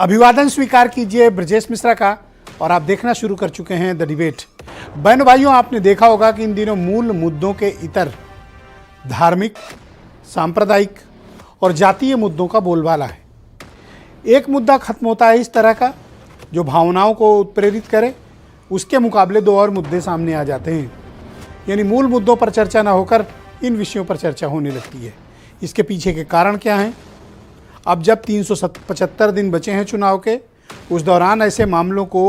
अभिवादन स्वीकार कीजिए ब्रजेश मिश्रा का। और आप देखना शुरू कर चुके हैं द डिबेट। बहनों भाइयों, आपने देखा होगा कि इन दिनों मूल मुद्दों के इतर धार्मिक, सांप्रदायिक और जातीय मुद्दों का बोलबाला है। एक मुद्दा खत्म होता है इस तरह का जो भावनाओं को उत्प्रेरित करे, उसके मुकाबले दो और मुद्दे सामने आ जाते हैं। यानी मूल मुद्दों पर चर्चा न होकर इन विषयों पर चर्चा होने लगती है। इसके पीछे के कारण क्या हैं? अब जब 375 दिन बचे हैं चुनाव के, उस दौरान ऐसे मामलों को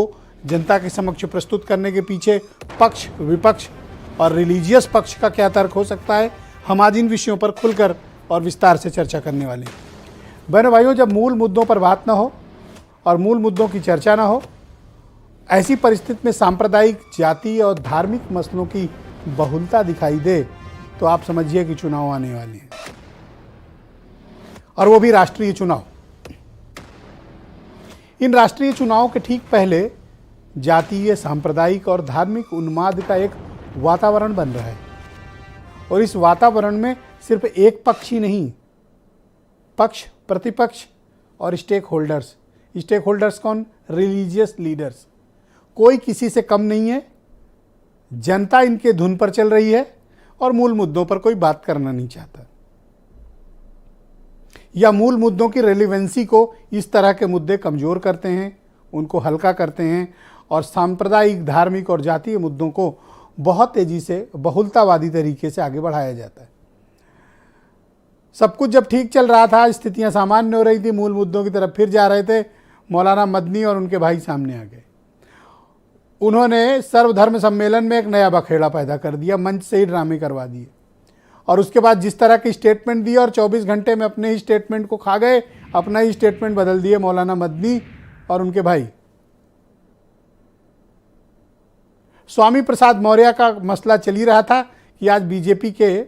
जनता के समक्ष प्रस्तुत करने के पीछे पक्ष, विपक्ष और रिलीजियस पक्ष का क्या तर्क हो सकता है, हम आज इन विषयों पर खुलकर और विस्तार से चर्चा करने वाले हैं। बहनों भाइयों, जब मूल मुद्दों पर बात न हो और मूल मुद्दों की चर्चा न हो, ऐसी परिस्थिति में सांप्रदायिक, जातीय और धार्मिक मसलों की बहुलता दिखाई दे तो आप समझिए कि चुनाव आने वाले हैं, और वो भी राष्ट्रीय चुनाव। इन राष्ट्रीय चुनावों के ठीक पहले जातीय, सांप्रदायिक और धार्मिक उन्माद का एक वातावरण बन रहा है। और इस वातावरण में सिर्फ एक पक्ष ही नहीं, पक्ष, प्रतिपक्ष और स्टेक होल्डर्स। स्टेक होल्डर्स कौन? Religious leaders. कोई किसी से कम नहीं है। जनता इनके धुन पर चल रही है और मूल मुद्दों पर कोई बात करना नहीं चाहता, या मूल मुद्दों की रेलिवेंसी को इस तरह के मुद्दे कमज़ोर करते हैं, उनको हल्का करते हैं, और सांप्रदायिक, धार्मिक और जातीय मुद्दों को बहुत तेज़ी से बहुलतावादी तरीके से आगे बढ़ाया जाता है। सब कुछ जब ठीक चल रहा था, स्थितियां सामान्य हो रही थी, मूल मुद्दों की तरफ फिर जा रहे थे, मौलाना मदनी और उनके भाई सामने आ गए। उन्होंने सर्वधर्म सम्मेलन में एक नया बखेड़ा पैदा कर दिया, मंच से ही ड्रामे करवा दिए, और उसके बाद जिस तरह की स्टेटमेंट दी और 24 घंटे में अपने ही स्टेटमेंट को खा गए, अपना ही स्टेटमेंट बदल दिए मौलाना मदनी और उनके भाई। स्वामी प्रसाद मौर्य का मसला चल ही रहा था कि आज बीजेपी के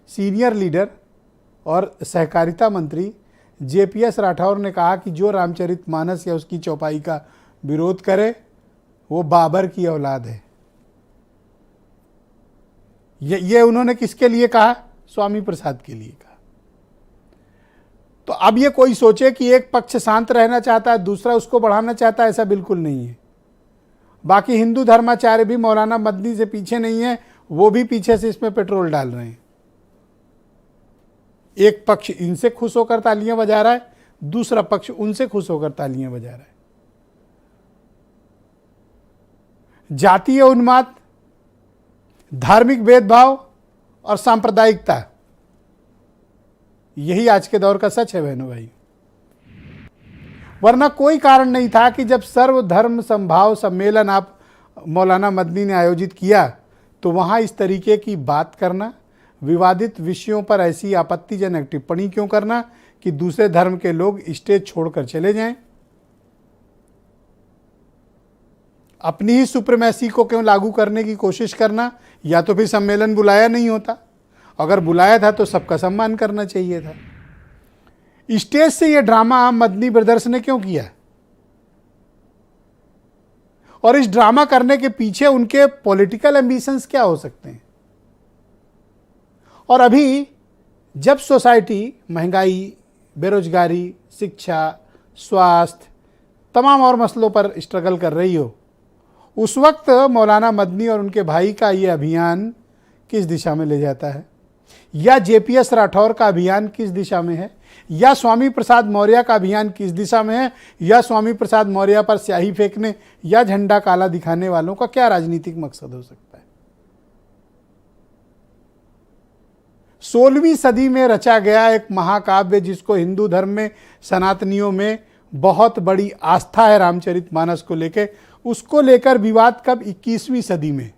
सीनियर लीडर और सहकारिता मंत्री JPS राठौर ने कहा कि जो रामचरितमानस या उसकी चौपाई का विरोध करे वो बाबर की औलाद है। ये उन्होंने किसके लिए कहा? स्वामी प्रसाद के लिए कहा। तो अब ये कोई सोचे कि एक पक्ष शांत रहना चाहता है, दूसरा उसको बढ़ाना चाहता है, ऐसा बिल्कुल नहीं है। बाकी हिंदू धर्माचार्य भी मौलाना मदनी से पीछे नहीं है, वो भी पीछे से इसमें पेट्रोल डाल रहे हैं। एक पक्ष इनसे खुश होकर तालियां बजा रहा है, दूसरा पक्ष उनसे खुश होकर तालियां बजा रहा है। जातीय उन्माद, धार्मिक भेदभाव और सांप्रदायिकता, यही आज के दौर का सच है बहनों भाई। वरना कोई कारण नहीं था कि जब सर्वधर्म समभाव सम्मेलन आप मौलाना मदनी ने आयोजित किया तो वहां इस तरीके की बात करना, विवादित विषयों पर ऐसी आपत्तिजनक टिप्पणी क्यों करना कि दूसरे धर्म के लोग स्टेज छोड़कर चले जाएं? अपनी ही सुप्रीमेसी को क्यों लागू करने की कोशिश करना? या तो फिर सम्मेलन बुलाया नहीं होता, अगर बुलाया था तो सबका सम्मान करना चाहिए था। स्टेज से यह ड्रामा मदनी ब्रदर्स ने क्यों किया? और इस ड्रामा करने के पीछे उनके पॉलिटिकल एम्बिशंस क्या हो सकते हैं? और अभी जब सोसाइटी महंगाई, बेरोजगारी, शिक्षा, स्वास्थ्य, तमाम और मसलों पर स्ट्रगल कर रही हो, उस वक्त मौलाना मदनी और उनके भाई का ये अभियान किस दिशा में ले जाता है? या JPS राठौर का अभियान किस दिशा में है? या स्वामी प्रसाद मौर्य का अभियान किस दिशा में है? या स्वामी प्रसाद मौर्य पर स्याही फेंकने या झंडा काला दिखाने वालों का क्या राजनीतिक मकसद हो सकता है? 16वीं सदी में रचा गया एक महाकाव्य जिसको हिंदू धर्म में, सनातनियों में बहुत बड़ी आस्था है, रामचरितमानस को लेकर, उसको लेकर विवाद कब? 21वीं सदी में।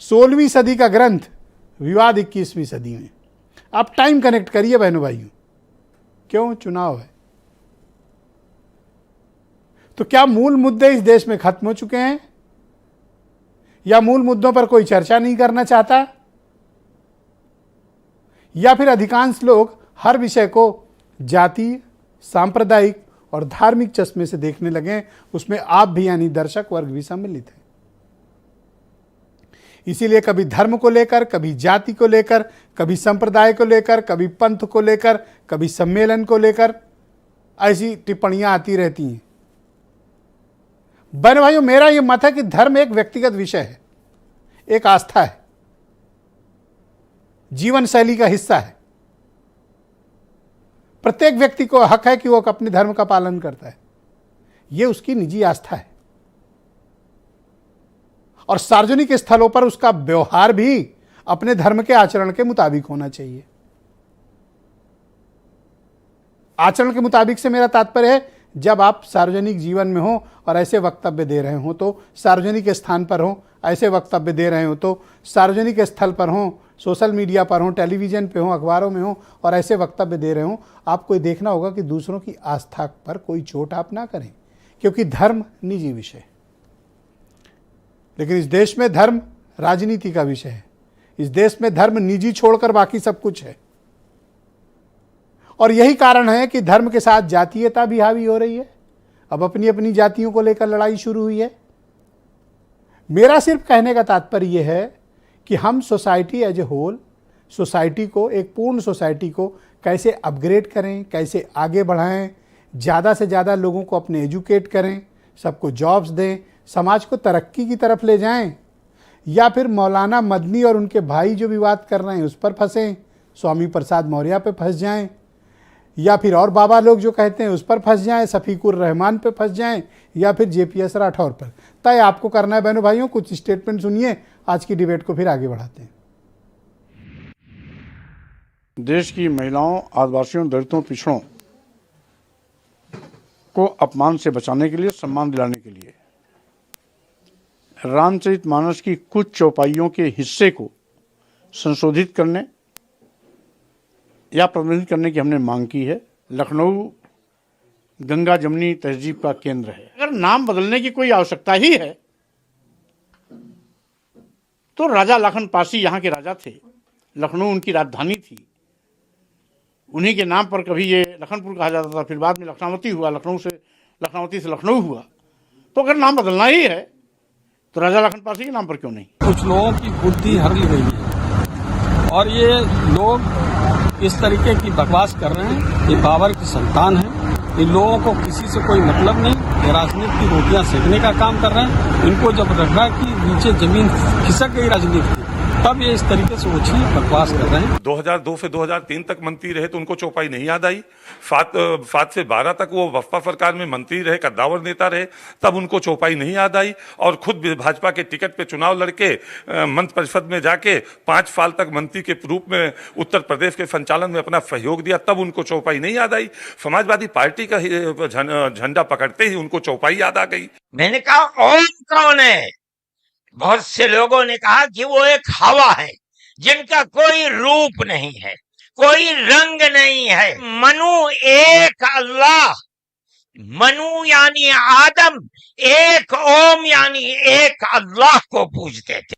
16वीं सदी का ग्रंथ, विवाद 21वीं सदी में। आप टाइम कनेक्ट करिए बहनों भाइयों। क्यों? चुनाव है। तो क्या मूल मुद्दे इस देश में खत्म हो चुके हैं, या मूल मुद्दों पर कोई चर्चा नहीं करना चाहता, या फिर अधिकांश लोग हर विषय को जातीय, सांप्रदायिक और धार्मिक चश्मे से देखने लगे? उसमें आप भी यानी दर्शक वर्ग भी सम्मिलित है। इसीलिए कभी धर्म को लेकर, कभी जाति को लेकर, कभी संप्रदाय को लेकर, कभी पंथ को लेकर, कभी सम्मेलन को लेकर ऐसी टिप्पणियां आती रहती हैं। बहन भाइयों, मेरा यह मत है कि धर्म एक व्यक्तिगत विषय है, एक आस्था है, जीवन शैली का हिस्सा है। प्रत्येक व्यक्ति को हक है कि वो अपने धर्म का पालन करता है, यह उसकी निजी आस्था है। और सार्वजनिक स्थलों पर उसका व्यवहार भी अपने धर्म के आचरण के मुताबिक होना चाहिए। आचरण के मुताबिक से मेरा तात्पर्य है, जब आप सार्वजनिक जीवन में हो और ऐसे वक्तव्य दे रहे हो, तो सार्वजनिक स्थान पर हो, ऐसे वक्तव्य दे रहे हो तो सार्वजनिक स्थल पर हो, सोशल मीडिया पर हो, टेलीविजन पे हो, अखबारों में हो और ऐसे वक्तव्य दे रहे हो, आपको ये देखना होगा कि दूसरों की आस्था पर कोई चोट आप ना करें, क्योंकि धर्म निजी विषय है। लेकिन इस देश में धर्म राजनीति का विषय है। इस देश में धर्म निजी छोड़कर बाकी सब कुछ है। और यही कारण है कि धर्म के साथ जातीयता भी हावी हो रही है। अब अपनी अपनी जातियों को लेकर लड़ाई शुरू हुई है। मेरा सिर्फ कहने का तात्पर्य यह है कि हम society as a whole, society को, एक पूर्ण सोसाइटी को कैसे अपग्रेड करें, कैसे आगे बढ़ाएं, ज़्यादा से ज़्यादा लोगों को अपने एजुकेट करें, सबको जॉब्स दें, समाज को तरक्की की तरफ ले जाएं, या फिर मौलाना मदनी और उनके भाई जो विवाद कर रहे हैं उस पर फंसें, स्वामी प्रसाद मौर्य पे फंस जाएं, या फिर और बाबा लोग जो कहते हैं उस पर फंस जाएं, शफीकुर रहमान पे फंस जाएं, या फिर जेपीएस राठौर पर। तय आपको करना है बहनों भाइयों। कुछ स्टेटमेंट सुनिए, आज की डिबेट को फिर आगे बढ़ाते हैं। देश की महिलाओं, आदिवासियों, दलितों, पिछड़ों को अपमान से बचाने के लिए, सम्मान दिलाने के लिए रामचरितमानस की कुछ चौपाइयों के हिस्से को संशोधित करने या प्रतिबंधित करने की हमने मांग की है। लखनऊ गंगा जमुनी तहजीब का केंद्र है। अगर नाम बदलने की कोई आवश्यकता ही है तो राजा लखन पासी यहाँ के राजा थे, लखनऊ उनकी राजधानी थी, उन्हीं के नाम पर कभी ये लखनपुर कहा जाता था, फिर बाद में लखनावती हुआ, लखनावती से लखनऊ हुआ। तो अगर नाम बदलना ही है तो राजा लखन पासी के नाम पर क्यों नहीं? कुछ लोगों की बुद्धि हर ली गई है और ये लोग इस तरीके की बकवास कर रहे हैं। ये बाबर की संतान है, इन लोगों को किसी से कोई मतलब नहीं, ये राजनीति की रोटियां सेकने का काम कर रहे हैं। इनको जब रखा कि नीचे जमीन खिसक गई राजनीति, तब ये इस तरीके से ओछी बकवास कर रहे हैं। 2002 से 2003 तक मंत्री रहे तो उनको चौपाई नहीं याद आई। 7 से 12 तक वो वफा सरकार में मंत्री रहे, कद्दावर नेता रहे, तब उनको चौपाई नहीं याद आई। और खुद भाजपा के टिकट पे चुनाव लड़के मंत्रि परिषद में जाके 5 साल तक मंत्री के रूप में उत्तर प्रदेश के संचालन में अपना सहयोग दिया, तब उनको चौपाई नहीं याद आई। समाजवादी पार्टी का झंडा पकड़ते ही उनको चौपाई याद आ गई। मैंने कहा और कौन है? बहुत से लोगों ने कहा कि वो एक हवा है जिनका कोई रूप नहीं है, कोई रंग नहीं है। मनु एक अल्लाह, मनु यानी आदम, एक ओम यानी एक अल्लाह को पूजते थे।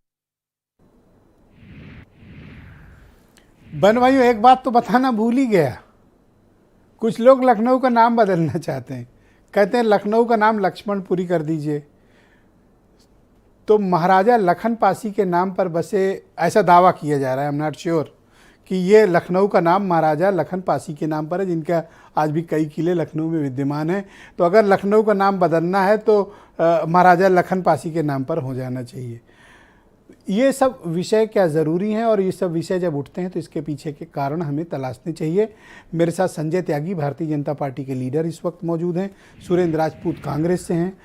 बहन भाइयों, एक बात तो बताना भूल ही गया, कुछ लोग लखनऊ का नाम बदलना चाहते हैं, कहते हैं लखनऊ का नाम लक्ष्मणपुरी कर दीजिए। तो महाराजा लखन पासी के नाम पर बसे, ऐसा दावा किया जा रहा है, आई एम नॉट श्योर कि ये लखनऊ का नाम महाराजा लखन पासी के नाम पर है, जिनका आज भी कई किले लखनऊ में विद्यमान है। तो अगर लखनऊ का नाम बदलना है तो महाराजा लखन पासी के नाम पर हो जाना चाहिए। ये सब विषय क्या ज़रूरी हैं, और ये सब विषय जब उठते हैं तो इसके पीछे के कारण हमें तलाशने चाहिए। मेरे साथ संजय त्यागी भारतीय जनता पार्टी के लीडर इस वक्त मौजूद हैं, सुरेंद्र राजपूत कांग्रेस से हैं।